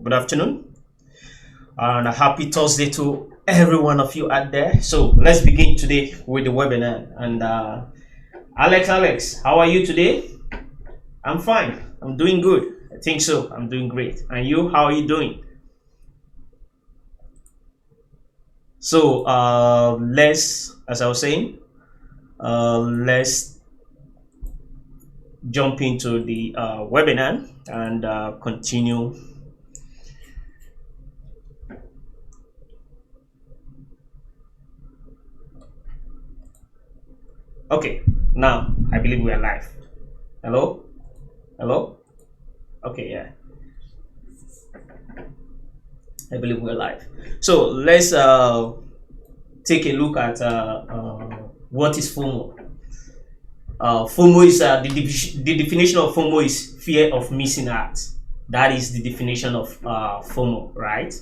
Good afternoon, and a happy Thursday to every one of you out there. So let's begin today with the webinar. And Alex, how are you today? I'm fine. I'm doing good. I think so. I'm doing great. And you, how are you doing? So as I was saying, let's jump into the webinar and continue. Okay, now I believe we are live. Hello? Hello? Okay, yeah. I believe we're live. So let's take a look at what is FOMO. FOMO is the definition of FOMO is fear of missing out. That is the definition of FOMO, right?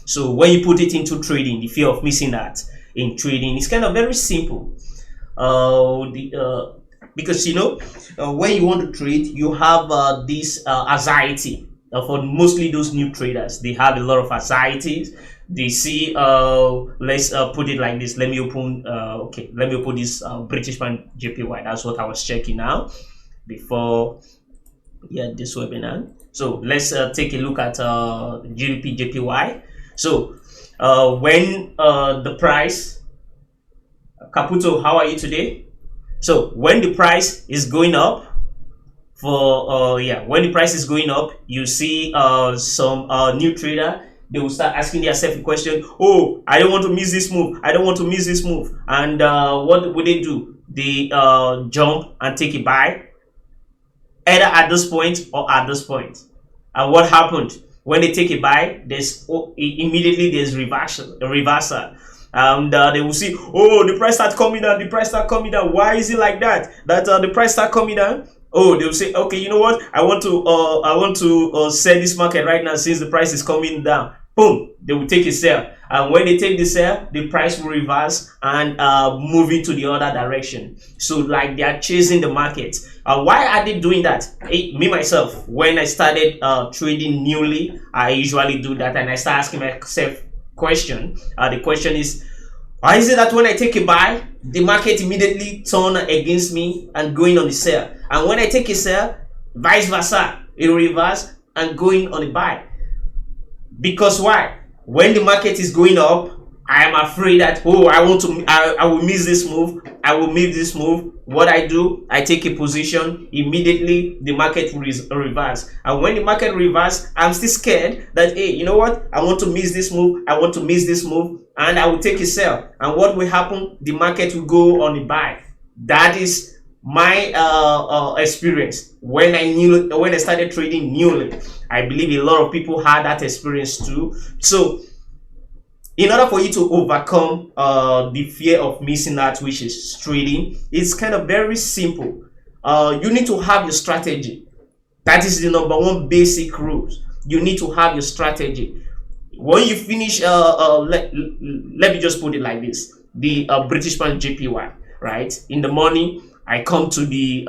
So when you put it into trading, the fear of missing out in trading is kind of very simple. Because when you want to trade, you have this anxiety. For mostly those new traders, they have a lot of anxieties. They see, let's put it like this. Let me open this British pound JPY. That's what I was checking now before this webinar. So let's take a look at GBP JPY. So when the price, Caputo, how are you today? So when the price is going up, when the price is going up, you see some new trader, they will start asking themselves a question. Oh, I don't want to miss this move. I don't want to miss this move. And what would they do? They jump and take a buy, either at this point or at this point. And what happened when they take a buy? Immediately there's reversal. And they will see, oh, the price start coming down. The price start coming down. Why is it like that? That the price start coming down? Oh, they'll say, okay, you know what? I want to sell this market right now since the price is coming down. Boom, they will take a sell. And when they take the sell, the price will reverse and move into the other direction. So like they are chasing the market. Why are they doing that? Me myself, when I started trading newly, I usually do that, and I start asking myself question. The question is, why is it that when I take a buy, the market immediately turn against me and going on the sell? And when I take a sell, vice versa, it reverse and going on a buy. Because why? When the market is going up, I am afraid that, oh, I will miss this move. I will miss this move. What I do, I take a position. Immediately, the market will reverse. And when the market reverse, I'm still scared that, hey, you know what? I want to miss this move. I want to miss this move. And I will take a sell. And what will happen? The market will go on a buy. That is my experience when I started trading newly. I believe a lot of people had that experience too. So in order for you to overcome the fear of missing out, which is trading, it's kind of very simple. You need to have your strategy. That is the number one basic rules. You need to have your strategy. When you finish, let me just put it like this: the British pound JPY, right? In the morning, I come to the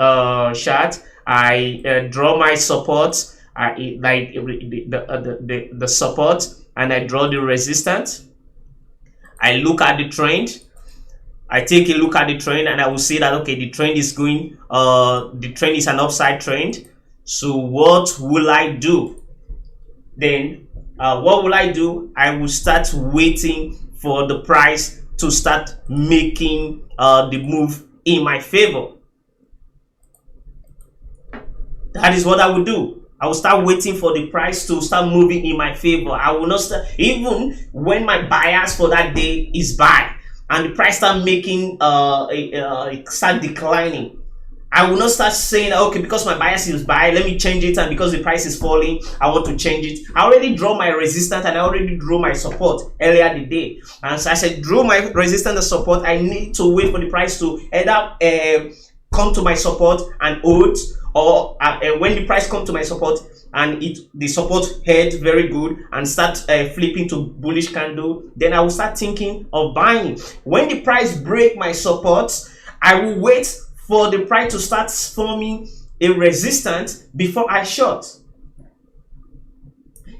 chart. I draw my support. I like the support, and I draw the resistance. I look at the trend. I take a look at the trend, and I will say that, okay, the trend is going. The trend is an upside trend. So what will I do? Then what will I do? I will start waiting for the price to start making the move in my favor. That is what I will do. I will start waiting for the price to start moving in my favor. I will not start, even when my bias for that day is buy and the price start making start declining. I will not start saying, okay, because my bias is buy, let me change it, and because the price is falling, I want to change it. I already draw my resistance and I already drew my support earlier the day. And so as I drew my resistance and support, I need to wait for the price to either come to my support and hold, or when the price come to my support and the support held very good and start flipping to bullish candle, then I will start thinking of buying. When the price break my support, I will wait for the price to start forming a resistance before I short.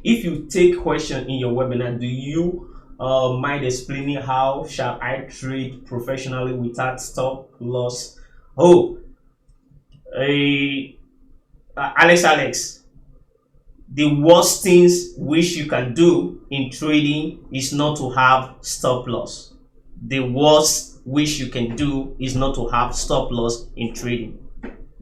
if you take question in your webinar, do you mind explaining how shall I trade professionally without stop loss? Oh, Alex, the worst things which you can do in trading is not to have stop loss. The worst which you can do is not to have stop loss in trading.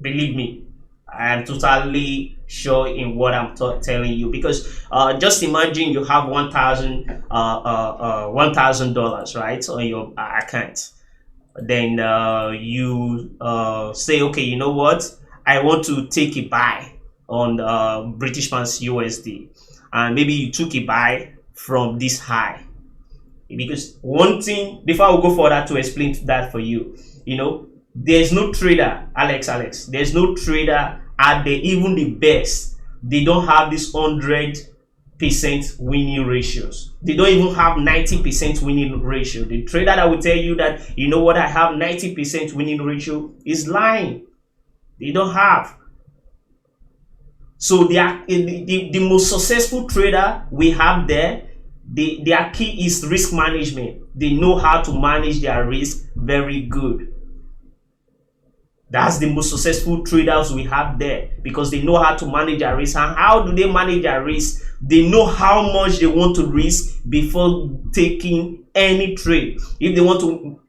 Believe me, I am totally sure in what I'm telling you, because just imagine you have $1,000, right, on your account. Then you say, okay, you know what, I want to take a buy on British pounds USD, and maybe you took a buy from this high. Because one thing, before I will go further to explain that for you, there's no trader, Alex, there's no trader out there, even the best, they don't have this 100% winning ratios. They don't even have 90% winning ratio. The trader that will tell you that, you know what, I have 90% winning ratio is lying. They don't have. So they are the most successful trader we have there. Their key is risk management. They know how to manage their risk very good. That's the most successful traders we have there, because they know how to manage their risk. And how do they manage their risk? They know how much they want to risk before taking any trade. If they want to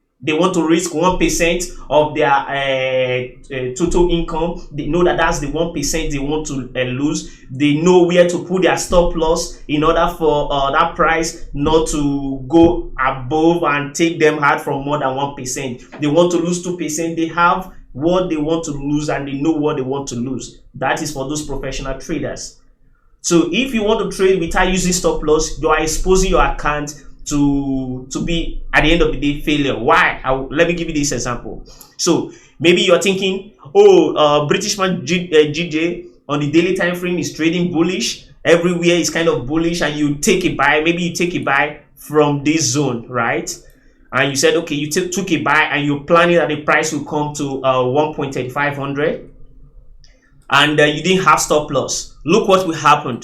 risk 1% of their total income, they know that that's the 1% they want to lose. They know where to put their stop loss in order for that price not to go above and take them hard from more than 1%. They want to lose 2%. They have what they want to lose, and they know what they want to lose. That is for those professional traders. So if you want to trade without using stop loss, you are exposing your account to be, at the end of the day, failure. Why? Let me give you this example. So maybe you're thinking, British pound GJ on the daily time frame is trading bullish. Everywhere is kind of bullish, and you take a buy. Maybe you take a buy from this zone, right? And you said, okay, you took a buy, and you're planning that the price will come to 1.3500, and you didn't have stop loss. Look what will happen.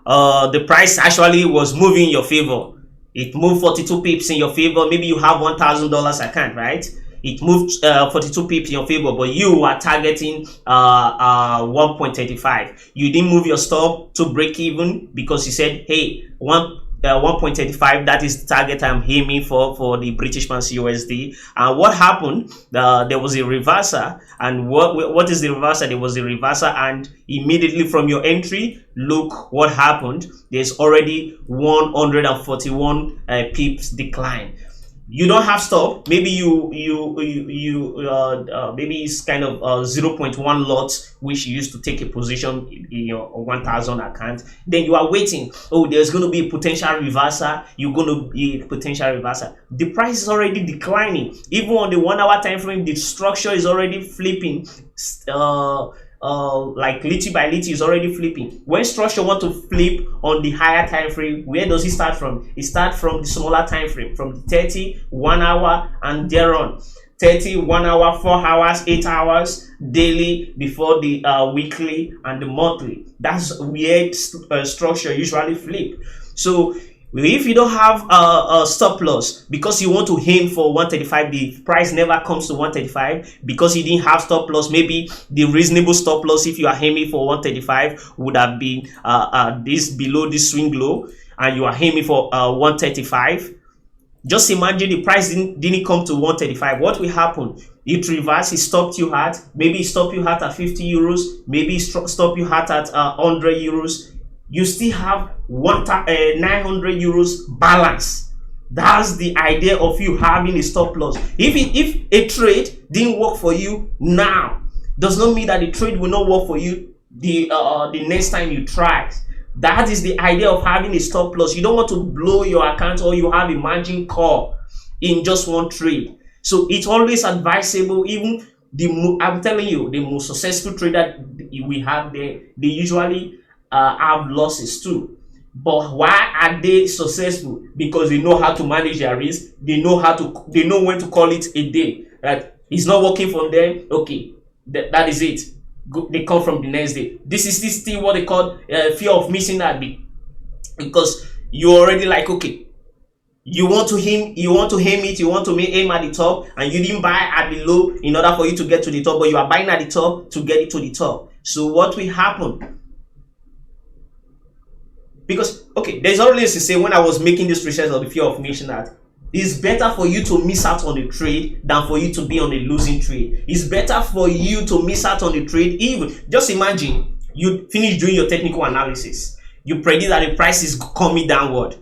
The price actually was moving in your favor. It moved 42 pips in your favor. Maybe you have $1,000 account, right? It moved 42 pips in your favor, but you are targeting 1.35. You didn't move your stop to break even, because you said, hey, 1.35, that is the target I'm aiming for the British pounds USD. And what happened? There was a reversal. And what is the reversal? There was a reversal, and immediately from your entry, look what happened. There's already 141 pips decline. You don't have stop. Maybe maybe it's kind of 0.1 lots which you used to take a position in your 1,000 account. Then you are waiting. Oh, there's going to be a potential reversal. You're going to be a potential reversal. The price is already declining. Even on the 1 hour time frame, the structure is already flipping. Like little by little is already flipping. When structure want to flip on the higher time frame, where does it start from? It starts from the smaller time frame, from the 30, 1 hour, and thereon. 30, 1 hour, 4 hours, 8 hours daily, before the weekly and the monthly. That's where structure usually flip. So if you don't have a stop loss, because you want to aim for 135, the price never comes to 135 because you didn't have stop loss. Maybe the reasonable stop loss, if you are aiming for 135, would have been this below this swing low, and you are aiming for 135. Just imagine the price didn't come to 135. What will happen? It reversed. It stopped you at, maybe it stopped you at 50 euros, maybe it stopped you at 100 euros. You still have 900 euros balance. That's the idea of you having a stop loss. If a trade didn't work for you now, does not mean that the trade will not work for you the next time you try. That is the idea of having a stop loss. You don't want to blow your account, or you have a margin call in just one trade. So it's always advisable. Even I'm telling you, the most successful trader we have there, they usually have losses too. But why are they successful? Because they know how to manage their risk. They know when to call it a day. That it's not working for them. Okay, that is it. They come from the next day. This is still what they call fear of missing out. because you already like, okay, you want to aim at the top, and you didn't buy at the low in order for you to get to the top, but you are buying at the top to get it to the top. So what will happen? Because okay, there's always to say, when I was making this research on the fear of missing out, it's better for you to miss out on a trade than for you to be on a losing trade. It's better for you to miss out on a trade. Even just imagine you finish doing your technical analysis, you predict that the price is coming downward.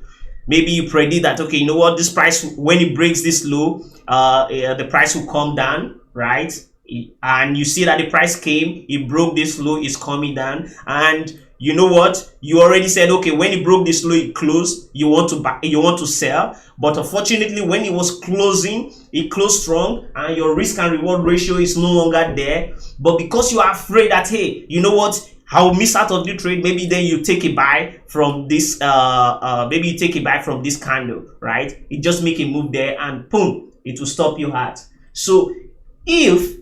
Maybe you predict that, okay, you know what, this price, when it breaks this low, the price will come down, right? And you see that the price came, it broke this low, it's coming down, and you know what, you already said, okay, when it broke this low, it closed, you want to buy, you want to sell. But unfortunately, when it was closing, it closed strong, and your risk and reward ratio is no longer there. But because you are afraid that, hey, you know what, I'll miss out of the trade, maybe then you take a buy from this maybe you take a buy from this candle, right? It just make a move there, and boom, it will stop your heart. So if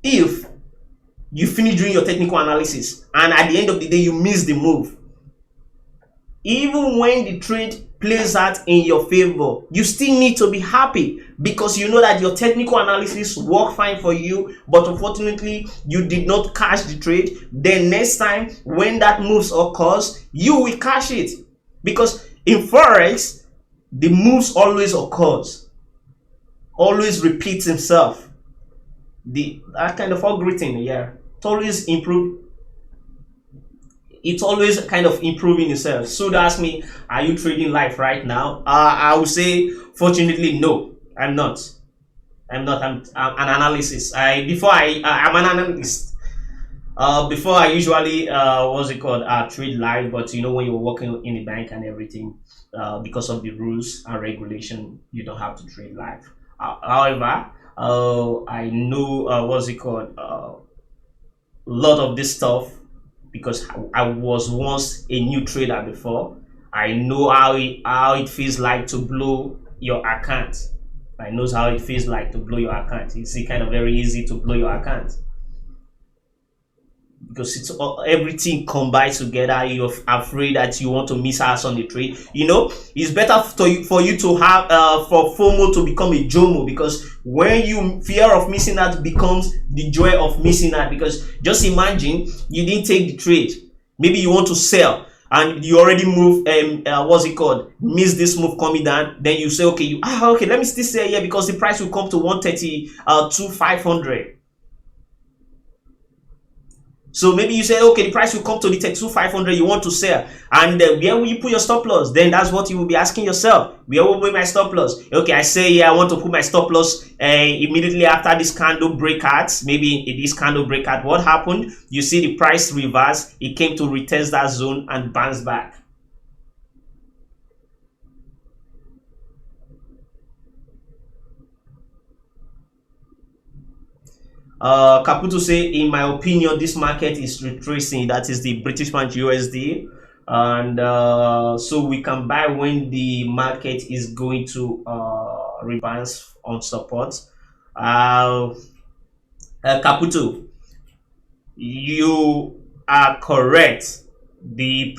you finish doing your technical analysis, and at the end of the day you miss the move, even when the trade plays out in your favor, you still need to be happy, because you know that your technical analysis worked fine for you, but unfortunately you did not cash the trade. Then next time when that moves occurs, you will cash it, because in forex the moves always occurs, always repeats himself. That kind of algorithm, yeah, it always improve. It's always kind of improving itself. So ask me, are you trading live right now? I would say, fortunately, no, I'm not. I'm an analysis. I'm an analyst. Before I usually what's it called? Trade live, but you know, when you're working in a bank and everything, because of the rules and regulation, you don't have to trade live. However, I know what's it called? A lot of this stuff, because I was once a new trader before. I know how it feels like to blow your account. I know how it feels like to blow your account. It's kind of very easy to blow your account, because it's everything combined together. You're afraid that you want to miss out on the trade. You know, it's better for you to have for FOMO to become a JOMO, because when you fear of missing out becomes the joy of missing out. Because just imagine you didn't take the trade, maybe you want to sell, and you already move miss this move coming down. Then you say, okay, okay, let me still sell here, because the price will come to 132,500. So maybe you say, okay, the price will come to the 32,500, you want to sell, and where will you put your stop loss? Then that's what you will be asking yourself. Where will be my stop loss? Okay, I say, yeah, I want to put my stop loss immediately after this candle breakout. Maybe in this candle breakout, what happened? You see the price reverse, it came to retest that zone and bounce back. Caputo say, in my opinion, this market is retracing. That is the British pound USD, and so we can buy when the market is going to rebalance on support. Caputo, you are correct. The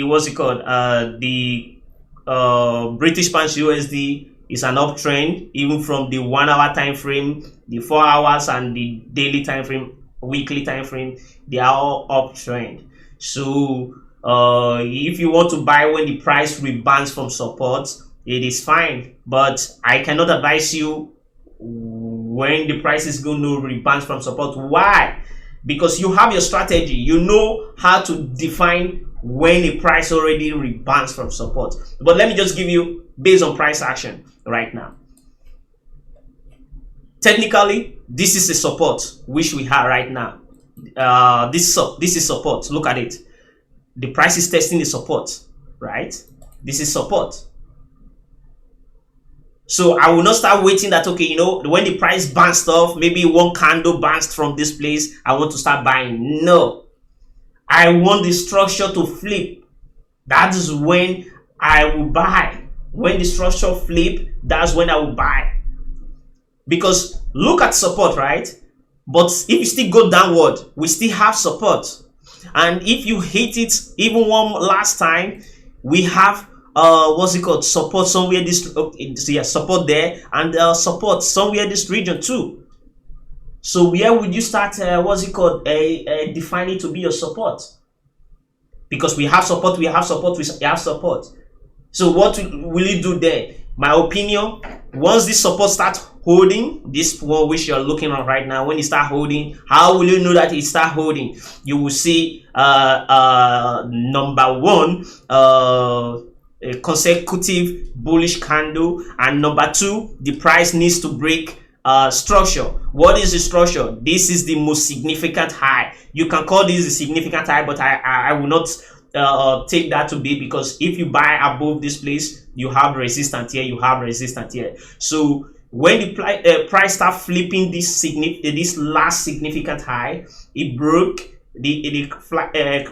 what's it called? The British pound USD is an uptrend, even from the 1 hour time frame, the 4 hours, and the daily time frame, weekly time frame. They are all uptrend. So if you want to buy when the price rebounds from support, it is fine, but I cannot advise you when the price is going to rebound from support. Why? Because you have your strategy, you know how to define when a price already rebounds from support. But let me just give you based on price action right now. Technically, this is a support which we have right now. This is support. Look at it. The price is testing the support, right? This is support. So I will not start waiting that, okay, you know, when the price bounced off, maybe one candle bounced from this place, I want to start buying. No, I want the structure to flip. That is when I will buy. When the structure flip, that's when I will buy. Because look at support, right? But if you still go downward, we still have support. And if you hit it even one last time, we have what's it called, support somewhere this yeah, support there, and support somewhere this region too. So where would you start what's it called, defining to be your support? Because we have support, we have support, we have support. So what will you do there? My opinion, once this support starts holding, this one which you're looking at right now, when it start holding, how will you know that it start holding? You will see number one, a consecutive bullish candle, and number two, the price needs to break structure. What is the structure? This is the most significant high. You can call this a significant high, but I will not take that to be, because if you buy above this place, you have resistance here, you have resistance here. So when the price start flipping this last significant high, it broke the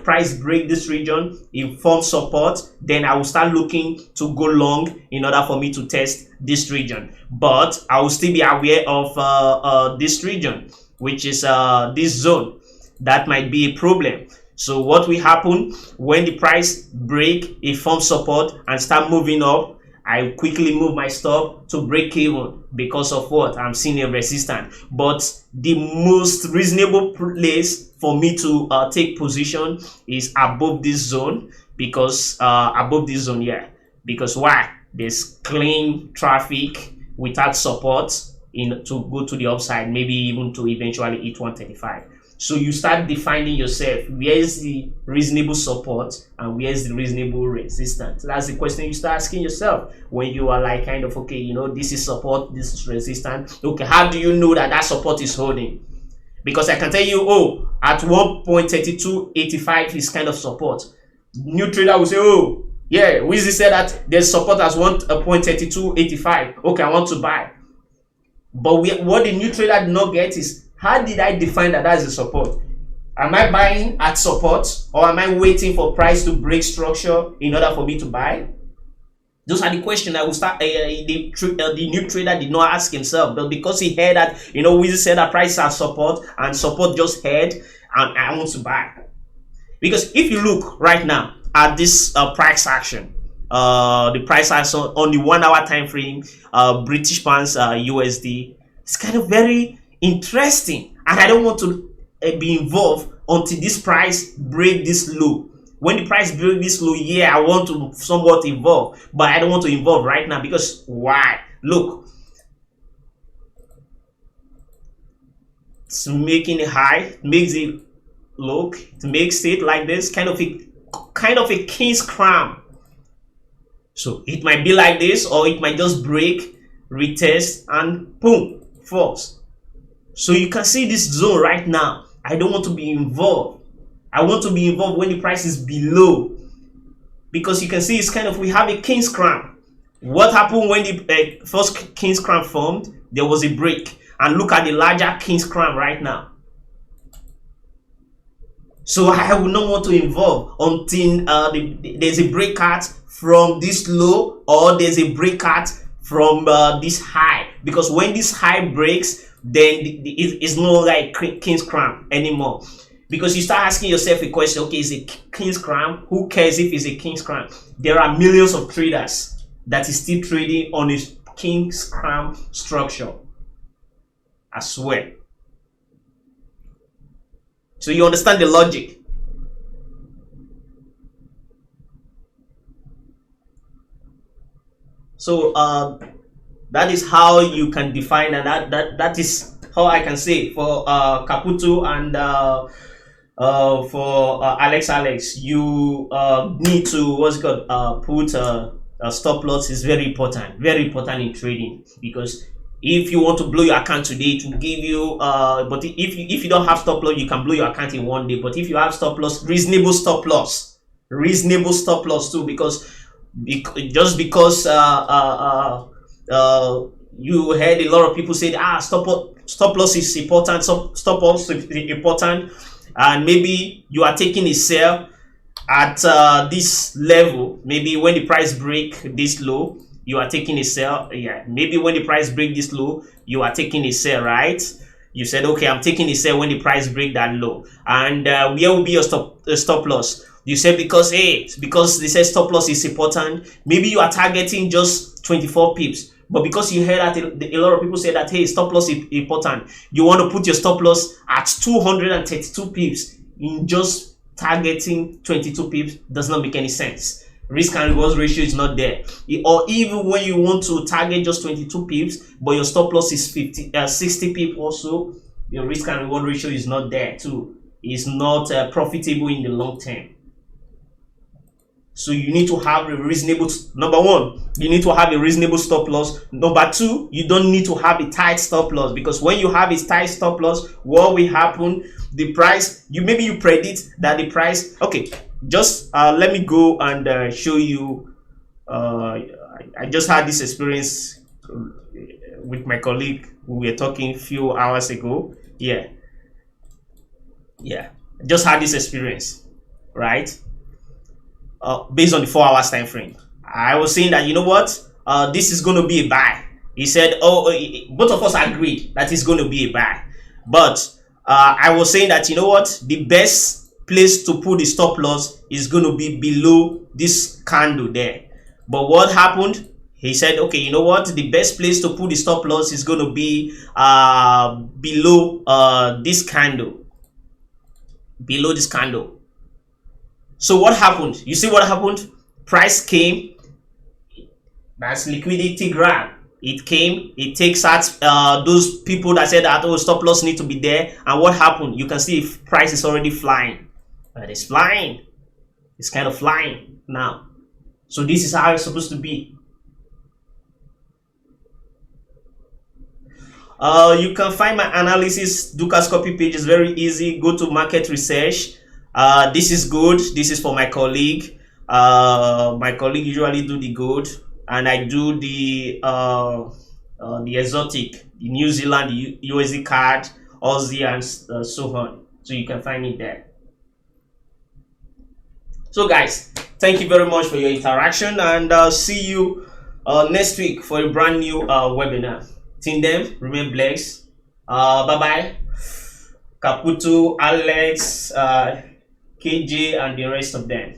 price break this region, it forms support, then I will start looking to go long in order for me to test this region. But I will still be aware of this region, which is this zone. That might be a problem. So what will happen when the price break, it forms support and start moving up? I quickly move my stop to break even, because of what? I'm seeing a resistance. But the most reasonable place for me to take position is above this zone, because above this zone, yeah. Because why? There's clean traffic without support to go to the upside, maybe even to eventually hit 135. So you start defining yourself, where is the reasonable support and where is the reasonable resistance? That's the question you start asking yourself when you are like kind of, okay, you know, this is support, this is resistance. Okay, how do you know that that support is holding? Because I can tell you, oh, at 1.3285 is kind of support. New trader will say, oh, yeah, Wizzy said that there's support as 1.3285. Okay, I want to buy. But what the new trader did not get is, how did I define that as a support? Am I buying at support, or am I waiting for price to break structure in order for me to buy? Those are the questions I will start. The new trader did not ask himself, but because he heard that, you know, Wizzy said that price has support and support just heard, and I want to buy. Because if you look right now at this price action, the price action on the 1 hour time frame, British pounds, USD, it's kind of very interesting, and I don't want to be involved until this price break this low. When the price break this low, yeah, I want to somewhat involve, but I don't want to involve right now. Because why? Look, it's making it high, makes it look, it makes it like this, kind of a king's crown. So it might be like this, or it might just break, retest, and boom, falls. So you can see this zone right now. I don't want to be involved. I want to be involved when the price is below, because you can see it's kind of, we have a king's crown. What happened when the first king's crown formed? There was a break, and look at the larger king's crown right now. So I will not want to involve until there's a breakout from this low, or there's a breakout from this high. Because when this high breaks, then it's not like king's crown anymore. Because you start asking yourself a question, okay, is it king's crown? Who cares if it's a king's crown? There are millions of traders that is still trading on a king's crown structure. I swear. So you understand the logic. So that is how you can define, and that is how I can say for Caputo and for Alex, you need to put a stop loss. Is very important in trading, because if you want to blow your account today, it will give you but if you don't have stop loss, you can blow your account in one day. But if you have stop loss, reasonable stop loss too, because just because you heard a lot of people say stop loss is important, stop loss is important, and maybe you are taking a sell at this level. Maybe when the price break this low, you are taking a sell. Yeah, maybe when the price break this low, you are taking a sell, right? You said, okay, I'm taking a sell when the price break that low. And where will be your stop loss? You said because because they said stop loss is important. Maybe you are targeting just 24 pips. But because you heard that a lot of people say that, hey, stop loss is important, you want to put your stop loss at 232 pips in just targeting 22 pips, does not make any sense. Risk and reward ratio is not there. Or even when you want to target just 22 pips, but your stop loss is 60 pips also, your risk and reward ratio is not there too. It's not profitable in the long term. So you need to have a reasonable, number one, you need to have a reasonable stop loss. Number two, you don't need to have a tight stop loss, because when you have a tight stop loss, what will happen? The price, maybe you predict that the price, okay, just let me go and show you. I just had this experience with my colleague. We were talking a few hours ago. Yeah, just had this experience, right? Based on the 4 hours time frame. I was saying that, you know what, this is going to be a buy. He said, both of us agreed that it's going to be a buy. But I was saying that, you know what, the best place to put the stop loss is going to be below this candle there. But what happened? He said, okay, you know what, the best place to put the stop loss is going to be below this candle. Below this candle. So what happened? You see what happened? Price came. That's liquidity grab. It came. It takes out those people that said that, oh, stop loss need to be there. And what happened? You can see if price is already flying. It's flying. It's kind of flying now. So this is how it's supposed to be. You can find my analysis Dukascopy page. Is very easy. Go to market research. This is good. This is for my colleague. My colleague usually do the gold, and I do the exotic, the New Zealand, the USD card, Aussie, and so on. So you can find it there. So guys, thank you very much for your interaction, and see you next week for a brand new webinar. Till then, remain blessed. Bye bye. Caputo, Alex, KJ, and the rest of them.